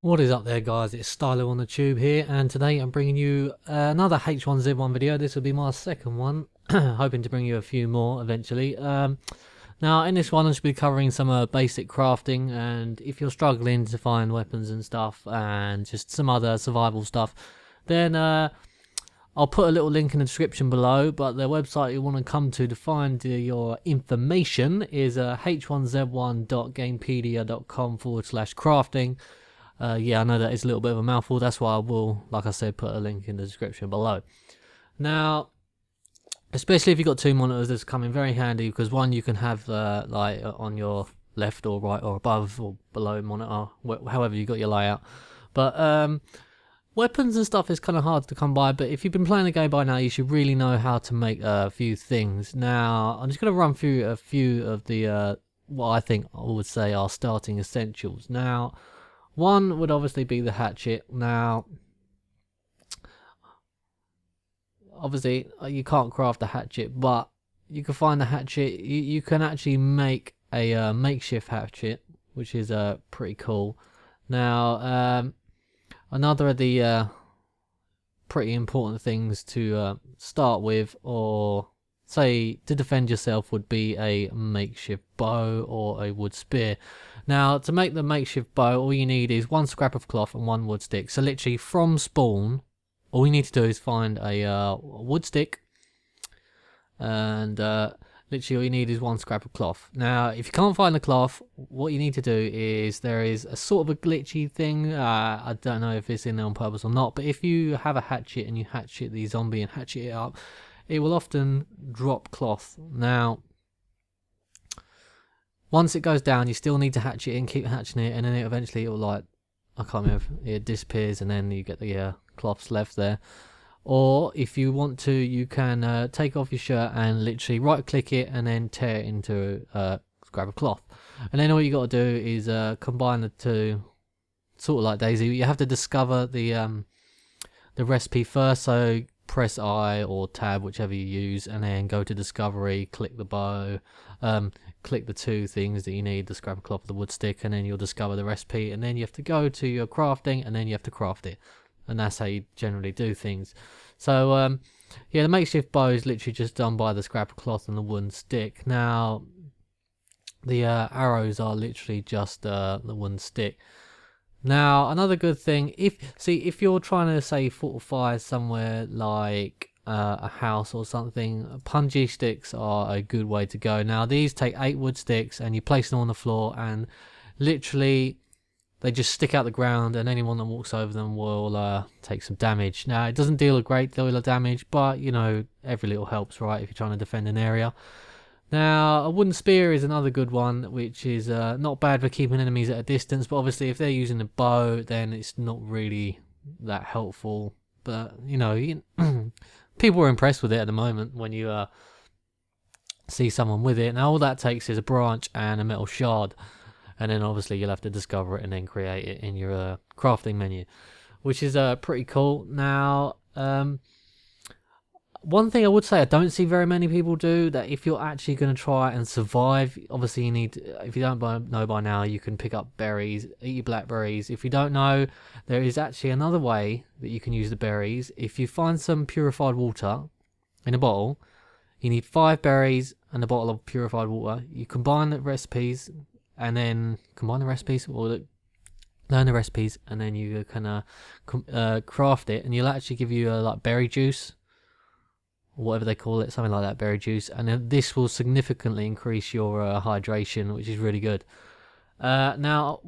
What is up there, guys? It's Stylo on the tube here, and today I'm bringing you another H1Z1 video. This will be my second one, hoping to bring you a few more eventually. Now in this one I should be covering some basic crafting, and if you're struggling to find weapons and stuff and just some other survival stuff, then I'll put a little link in the description below, but the website you want to come to find your information is h1z1.gamepedia.com/crafting. Yeah, I know that is a little bit of a mouthful. That's why I will, like I said, put a link in the description below. Now, especially if you've got two monitors, this come in very handy because one, you can have like on your left or right or above or below monitor, however you got your layout. But weapons and stuff is kind of hard to come by, but if you've been playing the game by now, you should really know how to make a few things. Now, I'm just going to run through a few of the what I think I would say are starting essentials. Now, one would obviously be the hatchet. Now, obviously, you can't craft a hatchet, but you can find the hatchet. You can actually make a makeshift hatchet, which is pretty cool. Now, another of the pretty important things to start with, or say to defend yourself, would be a makeshift bow or a wood spear. Now, to make the makeshift bow, all you need is one scrap of cloth and one wood stick. So literally from spawn, all you need to do is find a wood stick, and literally all you need is one scrap of cloth. Now, if you can't find the cloth, what you need to do is, there is a sort of a glitchy thing, I don't know if it's in there on purpose or not, but if you have a hatchet and you hatchet the zombie and hatchet it up, it will often drop cloth. Now, once it goes down, you still need to hatchet it and keep hatching it, and then eventually it will, like, I can't remember, it disappears and then you get the cloths left there. Or if you want to, you can take off your shirt and literally right click it and then tear it into a scrap of cloth. And then all you got to do is combine the two, sort of like Daisy. You have to discover the recipe first, so press I or tab, whichever you use, and then go to discovery, click the bow, click the two things that you need, the scrap of cloth, the wood stick, and then you'll discover the recipe, and then you have to go to your crafting and then you have to craft it. And that's how you generally do things. So yeah, the makeshift bow is literally just done by the scrap of cloth and the wooden stick. Now, the arrows are literally just the wooden stick. Now, another good thing, if you're trying to, say, fortify somewhere like a house or something, punji sticks are a good way to go. Now, these take 8 wood sticks and you place them on the floor, and literally they just stick out the ground, and anyone that walks over them will take some damage. Now, it doesn't deal a great deal of damage, but, you know, every little helps, right, if you're trying to defend an area. Now, a wooden spear is another good one, which is not bad for keeping enemies at a distance, but obviously if they're using a bow, then it's not really that helpful. But, you know, people are impressed with it at the moment when you see someone with it. Now, all that takes is a branch and a metal shard, and then obviously you'll have to discover it and then create it in your crafting menu, which is pretty cool. Now, one thing I would say I don't see very many people do, that if you're actually going to try and survive, obviously you need, if you don't know by now, you can pick up berries, eat your blackberries. If you don't know, there is actually another way that you can use the berries. If you find some purified water in a bottle, you need 5 berries and a bottle of purified water. You combine the recipes, and then learn the recipes, and then you can craft it, and you'll actually give you like berry juice, whatever they call it, something like that, berry juice, and then this will significantly increase your hydration, which is really good. Now,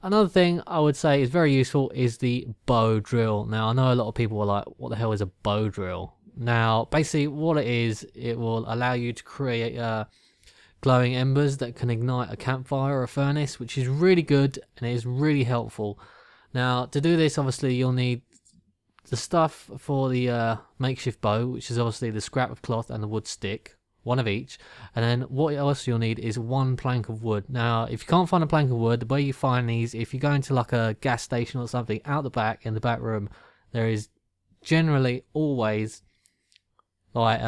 another thing I would say is very useful is the bow drill. Now, I know a lot of people are like, what the hell is a bow drill? Now, basically what it is, it will allow you to create glowing embers that can ignite a campfire or a furnace, which is really good and it is really helpful. Now, to do this, obviously you'll need the stuff for the makeshift bow, which is obviously the scrap of cloth and the wood stick, one of each. And then what else you'll need is 1 plank of wood. Now, if you can't find a plank of wood, the way you find these, if you go into like a gas station or something, out the back, in the back room, there is generally always like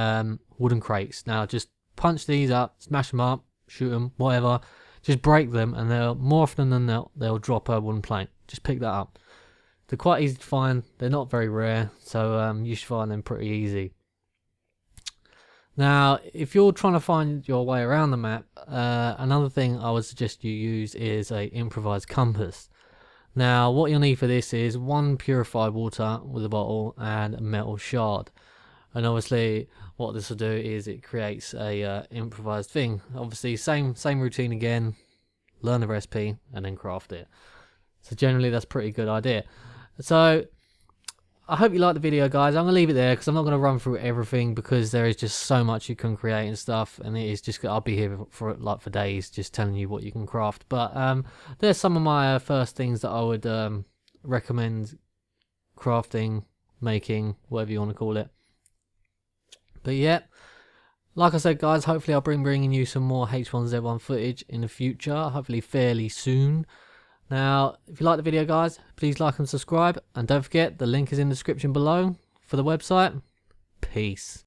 wooden crates. Now, just punch these up, smash them up, shoot them, whatever. just break them, and they'll more often than not they'll drop a wooden plank. Just pick that up. They're quite easy to find. They're not very rare, so you should find them pretty easy. Now, if you're trying to find your way around the map, another thing I would suggest you use is a improvised compass. Now, what you'll need for this is 1 purified water with a bottle and a metal shard. And obviously, what this will do is it creates a improvised thing. Obviously, same routine again. Learn the recipe and then craft it. So generally, that's a pretty good idea. So I hope you liked the video, guys. I'm gonna leave it there because I'm not gonna run through everything because there is just so much you can create and stuff, and it is just I'll be here for days just telling you what you can craft. But there's some of my first things that I would recommend crafting, making, whatever you want to call it. But yeah, like I said, guys, hopefully I'll bringing you some more H1Z1 footage in the future, hopefully fairly soon. Now, if you like the video, guys, please like and subscribe. And don't forget, the link is in the description below for the website. Peace.